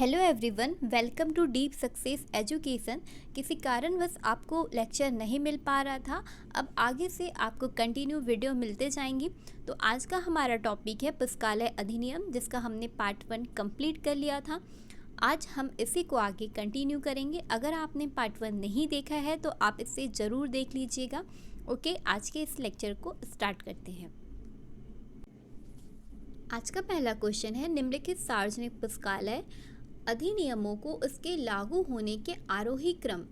Hello everyone, welcome to Deep Success Education. किसी कारणवश आपको लेक्चर नहीं मिल पा रहा था, अब आगे से आपको कंटिन्यू वीडियो मिलते जाएंगी। तो आज का हमारा टॉपिक है पुस्तकालय अधिनियम, जिसका हमने पार्ट 1 कंप्लीट कर लिया था। आज हम इसी को आगे कंटिन्यू करेंगे। अगर आपने पार्ट 1 नहीं देखा है तो आप इसे ज़रूर देख लीजिएगा। ओके, आज के इस लेक्चर को स्टार्ट करते हैं। आज का पहला क्वेश्चन है, निम्नलिखित सार्वजनिक पुस्तकालय अधिनियमों को उसके लागू होने के आरोही क्रम,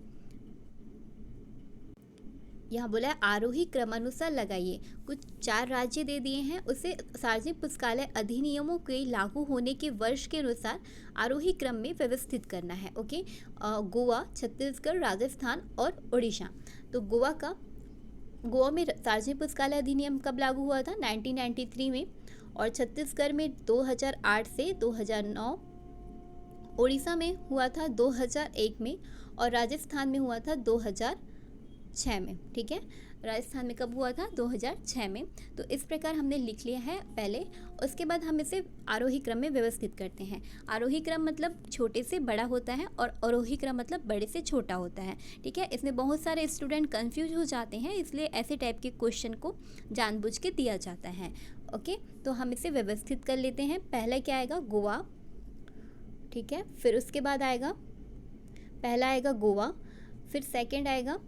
यहाँ बोला है आरोही क्रमानुसार लगाइए। कुछ 4 राज्य दे दिए हैं, उसे सार्वजनिक पुस्तकालय अधिनियमों के लागू होने के वर्ष के अनुसार आरोही क्रम में व्यवस्थित करना है। ओके, गोवा, छत्तीसगढ़, राजस्थान और उड़ीसा। तो गोवा में सार्वजनिक पुस्तकालय अधिनियम कब लागू हुआ था? 1993 में। और छत्तीसगढ़ में 2008 से 2009, उड़ीसा में हुआ था 2001 में, और राजस्थान में हुआ था 2006 में। ठीक है, राजस्थान में कब हुआ था? 2006 में। तो इस प्रकार हमने लिख लिया है पहले। उसके बाद हम इसे आरोही क्रम में व्यवस्थित करते हैं। आरोही क्रम मतलब छोटे से बड़ा होता है और अवरोही क्रम मतलब बड़े से छोटा होता है। ठीक है, इसमें बहुत सारे स्टूडेंट कंफ्यूज हो जाते हैं, इसलिए ऐसे टाइप के क्वेश्चन को जानबूझ के दिया जाता है। ओके, तो हम इसे व्यवस्थित कर लेते हैं। पहला क्या आएगा? गोवा। ठीक है, फिर उसके बाद आएगा, पहला आएगा गोवा, फिर सेकंड आएगा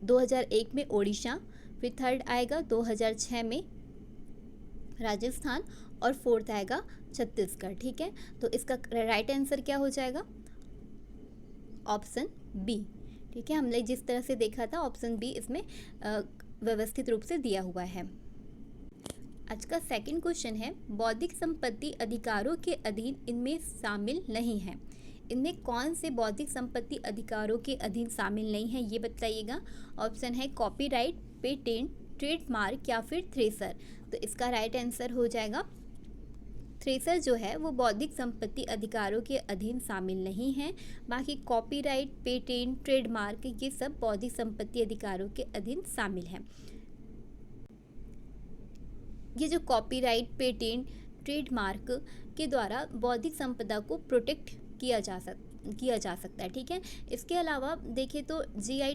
2001 में ओडिशा, फिर थर्ड आएगा 2006 में राजस्थान, और फोर्थ आएगा छत्तीसगढ़। ठीक है, तो इसका राइट आंसर क्या हो जाएगा? Option B. ठीक है, हमने जिस तरह से देखा था ऑप्शन बी इसमें व्यवस्थित रूप से दिया हुआ है। आज का सेकंड क्वेश्चन है, बौद्धिक संपत्ति अधिकारों के अधीन इनमें शामिल नहीं है। इनमें कौन से बौद्धिक संपत्ति अधिकारों के अधीन शामिल नहीं है, ये बताइएगा। ऑप्शन है कॉपीराइट, पेटेंट, ट्रेडमार्क या फिर थ्रेसर। तो इसका राइट आंसर हो जाएगा थ्रेसर जो है वो बौद्धिक संपत्ति अधिकारों के अधीन शामिल नहीं है। बाकी कॉपीराइट, पेटेंट, ट्रेडमार्क ये सब बौद्धिक संपत्ति अधिकारों के अधीन शामिल है। ये जो कॉपीराइट, पेटेंट, ट्रेडमार्क के द्वारा बौद्धिक संपदा को प्रोटेक्ट किया जा सकता है। ठीक है, इसके अलावा देखें तो जीआई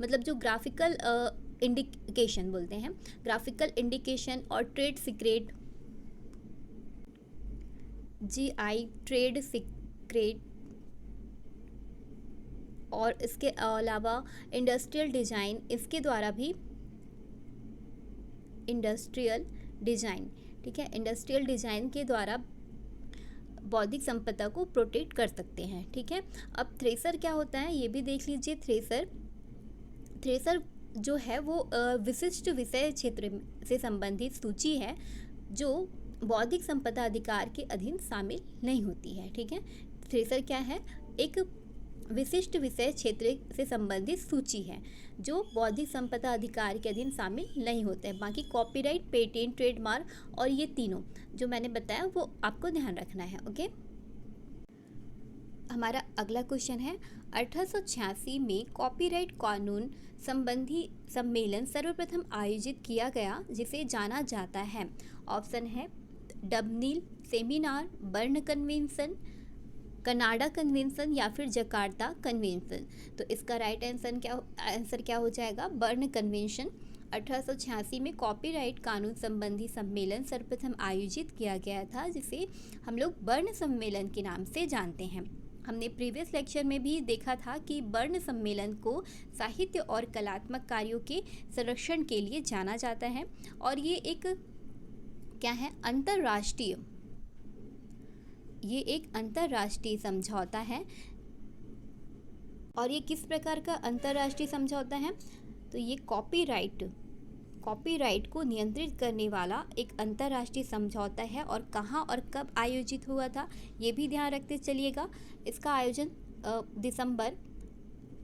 मतलब जो ग्राफिकल इंडिकेशन बोलते हैं, ग्राफिकल इंडिकेशन और trade secret, GI, trade secret, और इसके अलावा इंडस्ट्रियल डिज़ाइन, इसके द्वारा भी इंडस्ट्रियल डिज़ाइन, ठीक है, इंडस्ट्रियल डिज़ाइन के द्वारा बौद्धिक संपदा को प्रोटेक्ट कर सकते हैं। ठीक है, अब थ्रेसर क्या होता है ये भी देख लीजिए। थ्रेसर जो है वो विशिष्ट विषय क्षेत्र से संबंधित सूची है जो बौद्धिक संपदा अधिकार के अधीन शामिल नहीं होती है। ठीक है, थ्रेसर क्या है? एक विशिष्ट विषय क्षेत्र से संबंधित सूची है जो बौद्धिक संपदा अधिकार के अधीन शामिल नहीं होते हैं। बाकी कॉपीराइट, पेटेंट, ट्रेडमार्क और ये तीनों जो मैंने बताया वो आपको ध्यान रखना है। ओके, हमारा अगला क्वेश्चन है, 1886 में कॉपीराइट कानून संबंधी सम्मेलन सर्वप्रथम आयोजित किया गया जिसे जाना जाता है। ऑप्शन है Dublin seminar, burn convention, Canada convention या फिर जकार्ता कन्वेंशन। तो इसका राइट आंसर क्या हो जाएगा? Burn convention. 1886 में कॉपीराइट कानून संबंधी सम्मेलन सर्वप्रथम आयोजित किया गया था जिसे हम लोग बर्न सम्मेलन के नाम से जानते हैं। हमने प्रीवियस लेक्चर में भी देखा था कि बर्न सम्मेलन को साहित्य और कलात्मक कार्यों के संरक्षण के लिए जाना जाता है, और ये एक क्या है? अंतर्राष्ट्रीय समझौता है। और ये किस प्रकार का अंतर्राष्ट्रीय समझौता है? तो ये कॉपीराइट को नियंत्रित करने वाला एक अंतर्राष्ट्रीय समझौता है। और कहाँ और कब आयोजित हुआ था ये भी ध्यान रखते चलिएगा। इसका आयोजन दिसंबर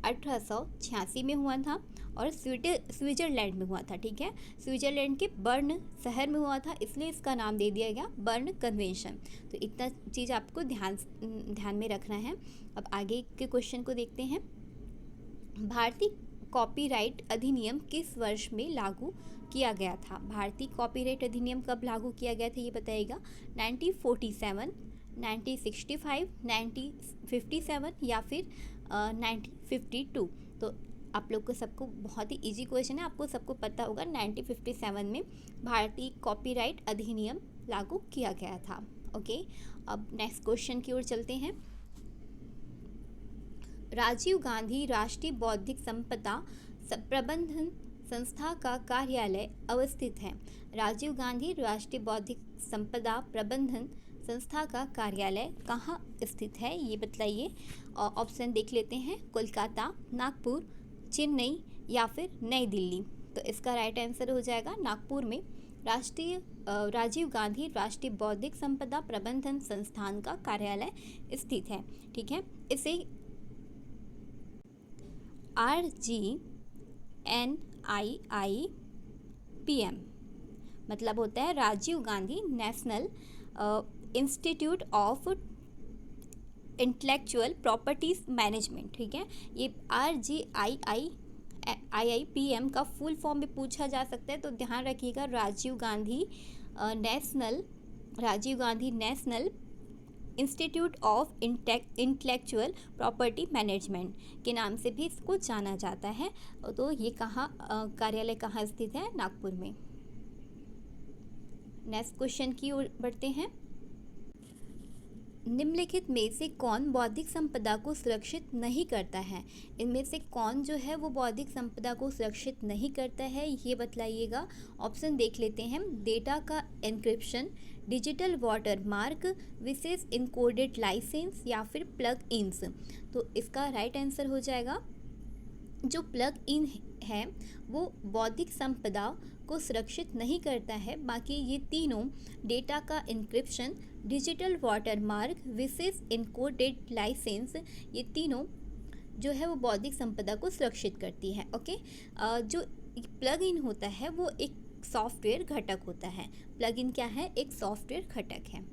1886 में हुआ था और स्विट्जरलैंड में हुआ था। ठीक है, स्विट्जरलैंड के बर्न शहर में हुआ था, इसलिए इसका नाम दे दिया गया बर्न कन्वेंशन। तो इतना चीज़ आपको ध्यान में रखना है। अब आगे के क्वेश्चन को देखते हैं। भारतीय कॉपीराइट अधिनियम किस वर्ष में लागू किया गया था? भारतीय कॉपीराइट अधिनियम कब लागू किया गया था ये बताइएगा। 1947, 1965, 1957 या फिर 1952। तो आप लोग को सबको बहुत ही इजी क्वेश्चन है, आपको सबको पता होगा 1957 में भारतीय कॉपीराइट अधिनियम लागू किया गया था। ओके, अब नेक्स्ट क्वेश्चन की ओर चलते हैं। राजीव गांधी राष्ट्रीय बौद्धिक संपदा प्रबंधन संस्था का कार्यालय अवस्थित है। राजीव गांधी राष्ट्रीय बौद्धिक संपदा प्रबंधन संस्था का कार्यालय कहाँ स्थित है ये बताइए। ऑप्शन देख लेते हैं, कोलकाता, नागपुर, चेन्नई या फिर नई दिल्ली। तो इसका राइट आंसर हो जाएगा नागपुर में राजीव गांधी राष्ट्रीय बौद्धिक संपदा प्रबंधन संस्थान का कार्यालय स्थित है। ठीक है, इसे RGNIIPM मतलब होता है Rajiv Gandhi National Institute of Intellectual Properties Management. ठीक है, ये RGIIPM का फुल फॉर्म भी पूछा जा सकता है, तो ध्यान रखिएगा Rajiv Gandhi National Institute of Intellectual Property Management के नाम से भी इसको जाना जाता है। तो ये कार्यालय कहाँ स्थित है? नागपुर में। नेक्स्ट क्वेश्चन की ओर बढ़ते हैं। निम्नलिखित में से कौन बौद्धिक संपदा को सुरक्षित नहीं करता है? इनमें से कौन जो है वो बौद्धिक संपदा को सुरक्षित नहीं करता है ये बतलाइएगा। ऑप्शन देख लेते हैं, डेटा का एन्क्रिप्शन, डिजिटल वाटरमार्क, विशेष इनकोडेड लाइसेंस या फिर प्लग इन्स। तो इसका राइट आंसर हो जाएगा जो प्लग इन है वो बौद्धिक संपदा को सुरक्षित नहीं करता है। बाकी ये तीनों, डेटा का इनक्रिप्शन, डिजिटल वाटरमार्क, विशेष इनकोडेड लाइसेंस, ये तीनों जो है वो बौद्धिक संपदा को सुरक्षित करती है। ओके, जो प्लग इन होता है वो एक सॉफ्टवेयर घटक होता है। प्लग इन क्या है? एक सॉफ्टवेयर घटक है।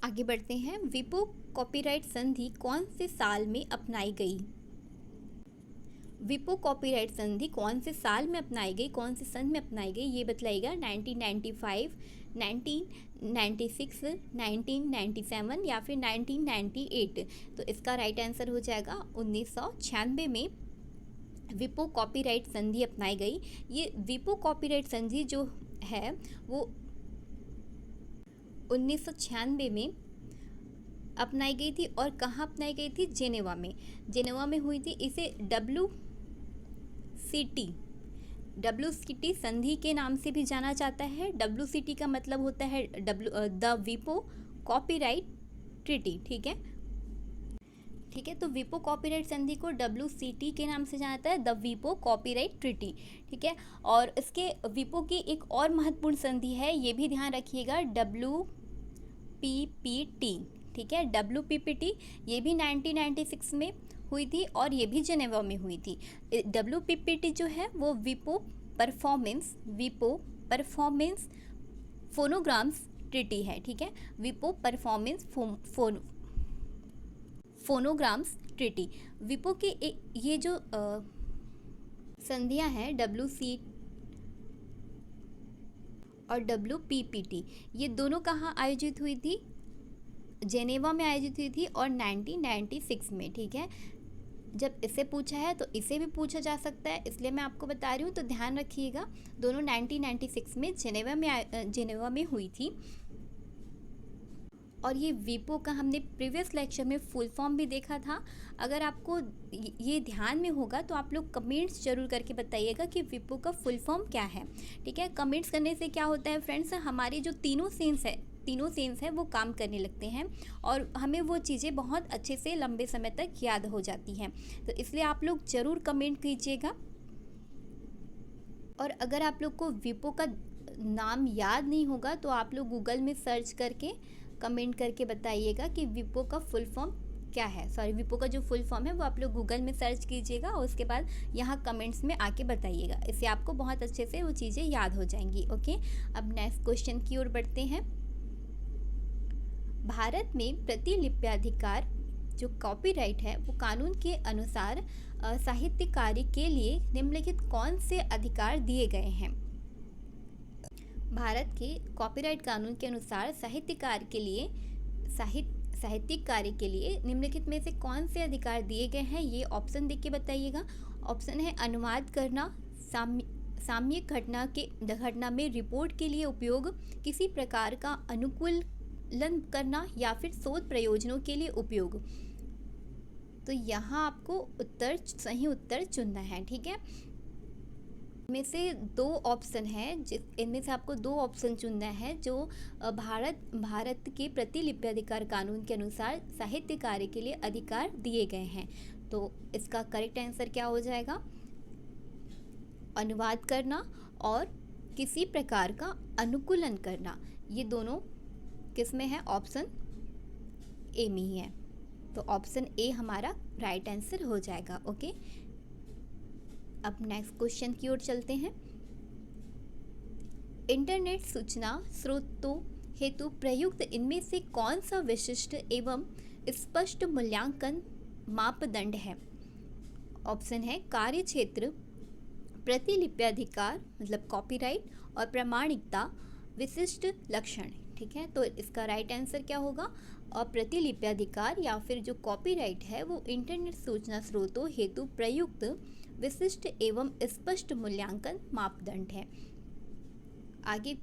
आगे बढ़ते हैं। विपो कॉपीराइट संधि कौन से साल में अपनाई गई? विपो कॉपीराइट संधि कौन से साल में अपनाई गई, कौन से सन में अपनाई गई ये बतलाइएगा। 1995, 1996, 1997 या फिर 1998। तो इसका राइट आंसर हो जाएगा 1996 में विपो कॉपीराइट संधि अपनाई गई। ये विपो कॉपीराइट संधि जो है वो 1996 में अपनाई गई थी। और कहाँ अपनाई गई थी? जेनेवा में। जेनेवा में हुई थी। इसे WCT संधि के नाम से भी जाना जाता है। WCT का मतलब होता है द विपो कॉपीराइट ट्रीटी। ठीक है, तो विपो कॉपीराइट संधि को WCT के नाम से जाना जाता है, द विपो कॉपीराइट ट्रीटी। ठीक है, और इसके विपो की एक और महत्वपूर्ण संधि है, ये भी ध्यान रखिएगा, WPPT। ठीक है, WPPT ये भी 1996 में हुई थी और ये भी जेनेवा में हुई थी। WPPT जो है वो विपो परफॉर्मेंस फोनोग्राम्स ट्रीटी है। ठीक है, विपो परफॉर्मेंस फोनोग्राम्स ट्रीटी। विपो के ये जो संधियां हैं WC और WPPT, ये दोनों कहाँ आयोजित हुई थी? जेनेवा में आयोजित हुई थी और 1996 में। ठीक है, जब इसे पूछा है तो इसे भी पूछा जा सकता है, इसलिए मैं आपको बता रही हूँ। तो ध्यान रखिएगा, दोनों 1996 में जेनेवा में हुई थी। और ये विपो का हमने प्रीवियस लेक्चर में फुल फॉर्म भी देखा था। अगर आपको ये ध्यान में होगा तो आप लोग कमेंट्स जरूर करके बताइएगा कि विपो का फुल फॉर्म क्या है। ठीक है, कमेंट्स करने से क्या होता है फ्रेंड्स, हमारी जो तीनों सेंस है वो काम करने लगते हैं और हमें वो चीज़ें बहुत अच्छे से लंबे समय तक याद हो जाती हैं। तो इसलिए आप लोग ज़रूर कमेंट कीजिएगा। और अगर आप लोग को विपो का नाम याद नहीं होगा तो आप लोग गूगल में सर्च करके कमेंट करके बताइएगा कि विपो का फुल फॉर्म क्या है। विपो का जो फुल फॉर्म है वो आप लोग गूगल में सर्च कीजिएगा और उसके बाद यहाँ कमेंट्स में आके बताइएगा। इससे आपको बहुत अच्छे से वो चीज़ें याद हो जाएंगी। ओके, अब नेक्स्ट क्वेश्चन की ओर बढ़ते हैं। भारत में प्रतिलिप्याधिकार जो कॉपीराइट है वो कानून के अनुसार साहित्य कार्य के लिए निम्नलिखित कौन से अधिकार दिए गए हैं? भारत के कॉपीराइट कानून के अनुसार साहित्यिक कार्य के लिए निम्नलिखित में से कौन से अधिकार दिए गए हैं, ये ऑप्शन देख के बताइएगा। ऑप्शन है अनुवाद करना, सामयिक घटना में रिपोर्ट के लिए उपयोग, किसी प्रकार का अनुकूलन करना या फिर शोध प्रयोजनों के लिए उपयोग। तो यहाँ आपको सही उत्तर चुनना है, ठीक है। इनमें से दो ऑप्शन है, इनमें से आपको दो ऑप्शन चुनना है जो भारत के प्रतिलिपि अधिकार कानून के अनुसार साहित्य कार्य के लिए अधिकार दिए गए हैं। तो इसका करेक्ट आंसर क्या हो जाएगा? अनुवाद करना और किसी प्रकार का अनुकूलन करना, ये दोनों किस में है? ऑप्शन ए में ही है। तो ऑप्शन ए हमारा राइट आंसर हो जाएगा। ओके, अब नेक्स्ट क्वेश्चन की ओर चलते हैं। इंटरनेट सूचना स्रोतों हेतु प्रयुक्त इनमें से कौन सा विशिष्ट एवं स्पष्ट मूल्यांकन मापदंड है? ऑप्शन है कार्य क्षेत्र, प्रतिलिपि अधिकार मतलब कॉपीराइट, और प्रामाणिकता, विशिष्ट लक्षण। ठीक है, तो इसका राइट आंसर क्या होगा? और प्रतिलिपि अधिकार या फिर जो कॉपीराइट है वो इंटरनेट सूचना स्रोतों हेतु प्रयुक्त विशिष्ट एवं स्पष्ट मूल्यांकन मापदंड है। आगे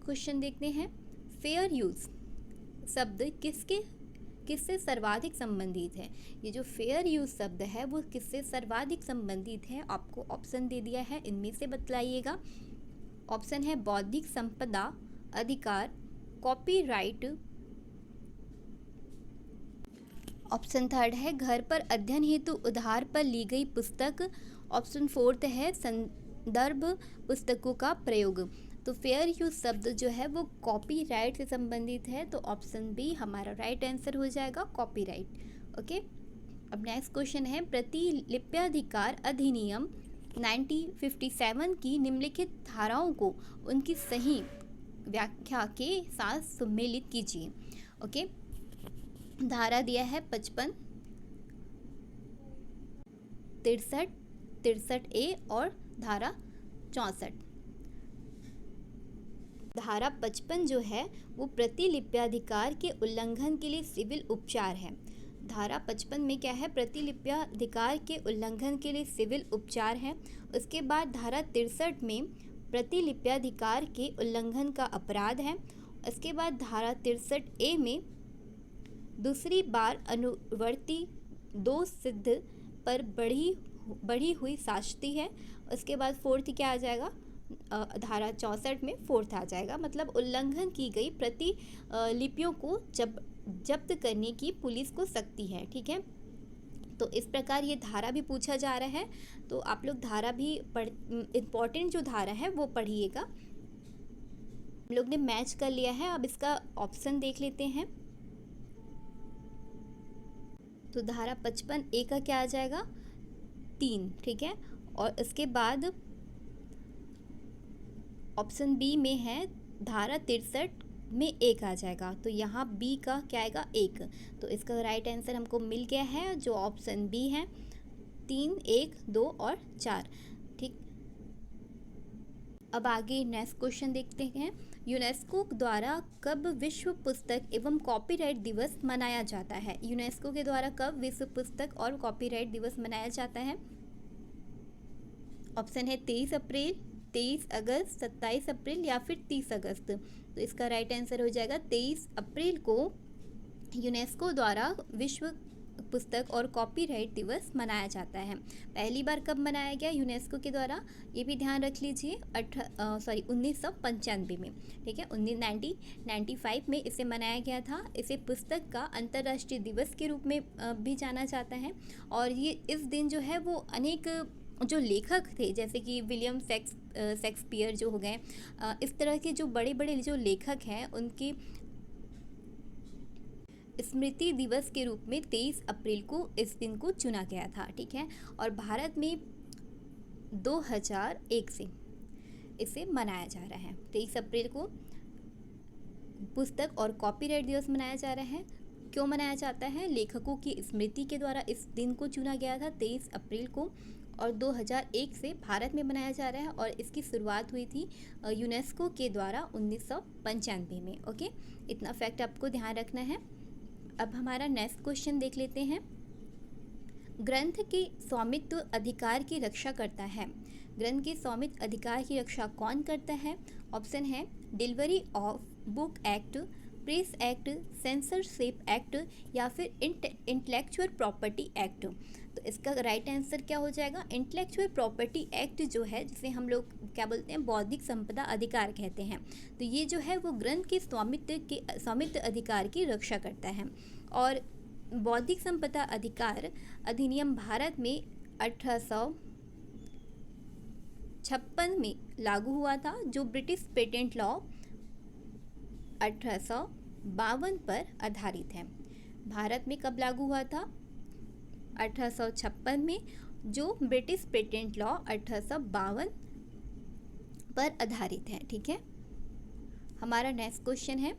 क्वेश्चन देखते हैं। फेयर यूज शब्द किससे सर्वाधिक संबंधित है? ये जो फेयर यूज शब्द है वो किससे सर्वाधिक संबंधित है? आपको ऑप्शन दे दिया है, इनमें से बतलाइएगा। ऑप्शन है बौद्धिक संपदा अधिकार, कॉपीराइट। ऑप्शन थर्ड है घर पर अध्ययन हेतु उधार पर ली गई पुस्तक। ऑप्शन फोर्थ है संदर्भ पुस्तकों का प्रयोग। तो फेयर यूज शब्द जो है वो कॉपीराइट से संबंधित है, तो ऑप्शन बी हमारा राइट आंसर हो जाएगा, कॉपीराइट। ओके, अब नेक्स्ट क्वेश्चन है प्रतिलिप्याधिकार अधिनियम 1957 की निम्नलिखित धाराओं को उनकी सही व्याख्या के साथ सम्मिलित कीजिए। ओके, धारा दिया है 55, 63 ए और धारा 64। धारा 55 जो है वो प्रतिलिप्याधिकार के उल्लंघन के लिए सिविल उपचार है। धारा 55 में क्या है? प्रतिलिप्याधिकार के उल्लंघन के लिए सिविल उपचार है। उसके बाद धारा 63 में प्रतिलिप्याधिकार के उल्लंघन का अपराध है। उसके बाद धारा 63 ए में दूसरी बार अनुवर्ती दोष सिद्ध पर बढ़ी हुई शास्ति है। उसके बाद फोर्थ क्या आ जाएगा? धारा 64 में फोर्थ आ जाएगा, मतलब उल्लंघन की गई प्रतिलिपियों को जब्त करने की पुलिस को शक्ति है। ठीक है, तो इस प्रकार ये धारा भी पूछा जा रहा है, तो आप लोग धारा भी इम्पोर्टेंट जो धारा है वो पढ़िएगा। हम लोग ने मैच कर लिया है, अब इसका ऑप्शन देख लेते हैं। तो धारा 55 ए का क्या आ जाएगा? 3। ठीक है, और इसके बाद ऑप्शन बी में है धारा 63 में 1 आ जाएगा, तो यहाँ बी का क्या आएगा? 1। तो इसका राइट आंसर हमको मिल गया है जो ऑप्शन बी है, 3, 1, 2 और 4। ठीक, अब आगे नेक्स्ट क्वेश्चन देखते हैं। यूनेस्को द्वारा कब विश्व पुस्तक एवं कॉपीराइट दिवस मनाया जाता है? यूनेस्को के द्वारा कब विश्व पुस्तक और कॉपीराइट दिवस मनाया जाता है? ऑप्शन है 23 अप्रैल, 23 अगस्त, 27 अप्रैल या फिर 30 अगस्त। तो इसका राइट आंसर हो जाएगा 23 अप्रैल को यूनेस्को द्वारा विश्व पुस्तक और कॉपीराइट दिवस मनाया जाता है। पहली बार कब मनाया गया यूनेस्को के द्वारा, ये भी ध्यान रख लीजिए, 1995 में। ठीक है, 1995 में इसे मनाया गया था। इसे पुस्तक का अंतर्राष्ट्रीय दिवस के रूप में भी जाना जाता है। और ये इस दिन जो है वो अनेक जो लेखक थे, जैसे कि विलियम शेक्सपियर जो हो गए, इस तरह के जो बड़े बड़े जो लेखक हैं उनकी स्मृति दिवस के रूप में 23 अप्रैल को इस दिन को चुना गया था। ठीक है, और भारत में 2001 से इसे मनाया जा रहा है। 23 अप्रैल को पुस्तक और कॉपीराइट दिवस मनाया जा रहा है। क्यों मनाया जाता है? लेखकों की स्मृति के द्वारा इस दिन को चुना गया था 23 अप्रैल को, और 2001 से भारत में मनाया जा रहा है, और इसकी शुरुआत हुई थी यूनेस्को के द्वारा 1995 में। ओके, इतना फैक्ट आपको ध्यान रखना है। अब हमारा नेक्स्ट क्वेश्चन देख लेते हैं। ग्रंथ के स्वामित्व अधिकार की रक्षा करता है। ग्रंथ के स्वामित्व अधिकार की रक्षा कौन करता है? ऑप्शन है delivery of book act, press act, censorship act, या फिर इंटेलेक्चुअल प्रॉपर्टी एक्ट। तो इसका राइट आंसर क्या हो जाएगा? इंटेलेक्चुअल प्रॉपर्टी एक्ट जो है, जिसे हम लोग क्या बोलते हैं, बौद्धिक संपदा अधिकार कहते हैं। तो ये जो है वो ग्रंथ के स्वामित्व अधिकार की रक्षा करता है। और बौद्धिक संपदा अधिकार अधिनियम भारत में 1856 में लागू हुआ था, जो ब्रिटिश पेटेंट लॉ 1852 पर आधारित है। भारत में कब लागू हुआ था? 1856 में, जो ब्रिटिश पेटेंट लॉ 1852 पर आधारित है। ठीक है, हमारा नेक्स्ट क्वेश्चन है,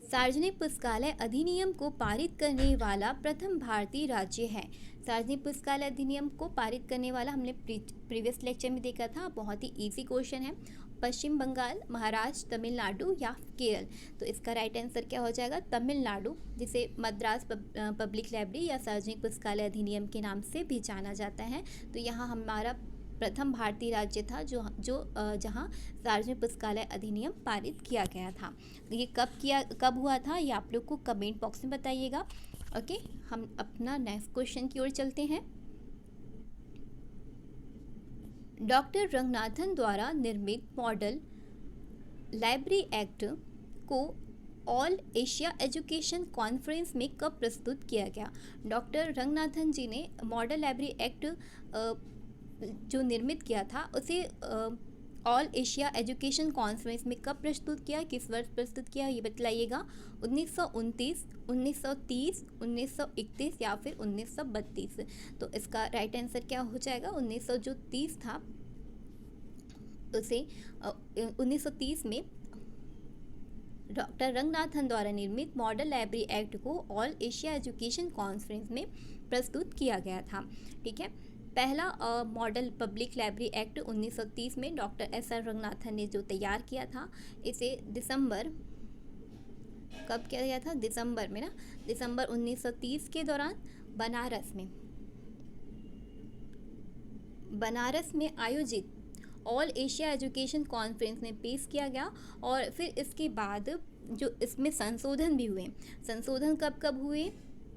सार्वजनिक पुस्तकालय अधिनियम को पारित करने वाला प्रथम भारतीय राज्य है। सार्वजनिक पुस्तकालय अधिनियम को पारित करने वाला हमने प्रीवियस लेक्चर में देखा था, बहुत ही इजी क्वेश्चन है। पश्चिम बंगाल, महाराष्ट्र, तमिलनाडु या केरल? तो इसका राइट आंसर क्या हो जाएगा? तमिलनाडु, जिसे मद्रास पब्लिक लाइब्रेरी या सार्वजनिक पुस्तकालय अधिनियम के नाम से भी जाना जाता है। तो यहाँ हमारा प्रथम भारतीय राज्य था जहाँ सार्वजनिक पुस्तकालय अधिनियम पारित किया गया था। तो ये कब हुआ था, ये आप लोग को कमेंट बॉक्स में बताइएगा। ओके, हम अपना नेक्स्ट क्वेश्चन की ओर चलते हैं। डॉक्टर रंगनाथन द्वारा निर्मित मॉडल लाइब्रेरी एक्ट को ऑल एशिया एजुकेशन कॉन्फ्रेंस में कब प्रस्तुत किया गया? डॉक्टर रंगनाथन जी ने मॉडल लाइब्रेरी एक्ट जो निर्मित किया था, उसे ऑल एशिया एजुकेशन कॉन्फ्रेंस में कब प्रस्तुत किया, किस वर्ष प्रस्तुत किया, ये बतलाइएगा। 1929, 1930, 1931 या फिर 1932? तो इसका राइट आंसर क्या हो जाएगा? 1930 था, उसे 1930 में डॉक्टर रंगनाथन द्वारा निर्मित मॉडल लाइब्रेरी एक्ट को ऑल एशिया एजुकेशन कॉन्फ्रेंस में प्रस्तुत किया गया था। ठीक है, पहला मॉडल पब्लिक लाइब्रेरी एक्ट 1930 में डॉक्टर एस.आर. रंगनाथन ने जो तैयार किया था, इसे दिसंबर, कब किया गया था? दिसंबर में ना, दिसंबर 1930 के दौरान बनारस में आयोजित ऑल एशिया एजुकेशन कॉन्फ्रेंस में पेश किया गया। और फिर इसके बाद जो इसमें संशोधन भी हुए। संशोधन कब कब हुए?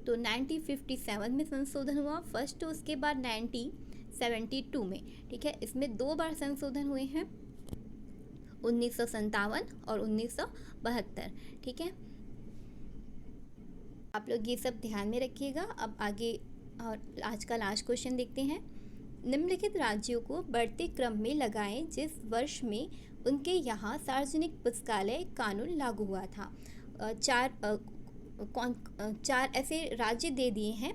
तो 1957 में संशोधन हुआ फर्स्ट, उसके बाद 1972 में। ठीक है, इसमें 2 बार संशोधन हुए हैं, 1957 और 1972। ठीक है, आप लोग ये सब ध्यान में रखिएगा। अब आगे और आज का लास्ट क्वेश्चन देखते हैं। निम्नलिखित राज्यों को बढ़ते क्रम में लगाएं जिस वर्ष में उनके यहाँ सार्वजनिक पुस्तकालय कानून लागू हुआ था। चार ऐसे राज्य दे दिए हैं,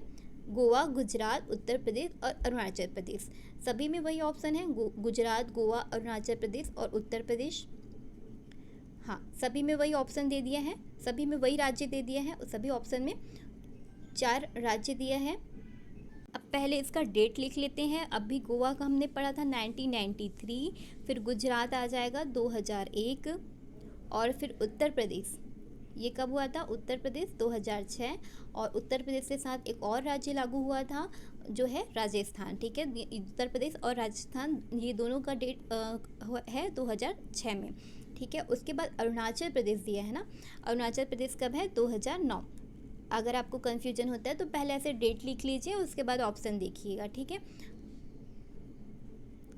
गोवा, गुजरात, उत्तर प्रदेश और अरुणाचल प्रदेश। सभी में वही ऑप्शन है, गुजरात, गोवा, अरुणाचल प्रदेश और उत्तर प्रदेश। हाँ, सभी में वही ऑप्शन दे दिया है, सभी में वही राज्य दे दिया है, सभी ऑप्शन में 4 राज्य दिया है। अब पहले इसका डेट लिख लेते हैं। अभी गोवा का हमने पढ़ा था 1993, फिर गुजरात आ जाएगा 2001, और फिर उत्तर प्रदेश, ये कब हुआ था? उत्तर प्रदेश 2006, और उत्तर प्रदेश के साथ एक और राज्य लागू हुआ था जो है राजस्थान। ठीक है, उत्तर प्रदेश और राजस्थान, ये दोनों का डेट है 2006 में। ठीक है, उसके बाद अरुणाचल प्रदेश दिया है ना, अरुणाचल प्रदेश कब है? 2009। अगर आपको कन्फ्यूजन होता है तो पहले ऐसे डेट लिख लीजिए, उसके बाद ऑप्शन देखिएगा। ठीक है,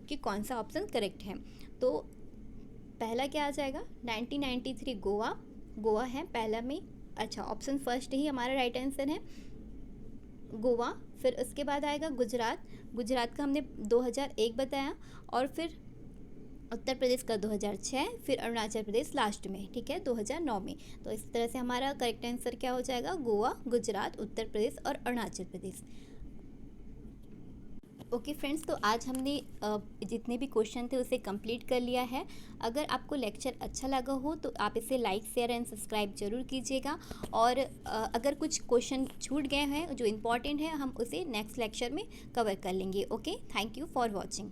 कि कौन सा ऑप्शन करेक्ट है। तो पहला क्या आ जाएगा? 1993 गोवा है पहला में। अच्छा, ऑप्शन फर्स्ट ही हमारा राइट आंसर है, गोवा। फिर उसके बाद आएगा गुजरात का हमने 2001 बताया, और फिर उत्तर प्रदेश का 2006, फिर अरुणाचल प्रदेश लास्ट में। ठीक है, 2009 में। तो इस तरह से हमारा करेक्ट आंसर क्या हो जाएगा? गोवा, गुजरात, उत्तर प्रदेश और अरुणाचल प्रदेश। ओके फ्रेंड्स, तो आज हमने जितने भी क्वेश्चन थे उसे कंप्लीट कर लिया है। अगर आपको लेक्चर अच्छा लगा हो तो आप इसे लाइक शेयर एंड सब्सक्राइब जरूर कीजिएगा। और अगर कुछ क्वेश्चन छूट गए हैं जो इम्पोर्टेंट है, हम उसे नेक्स्ट लेक्चर में कवर कर लेंगे। Okay, thank you for watching.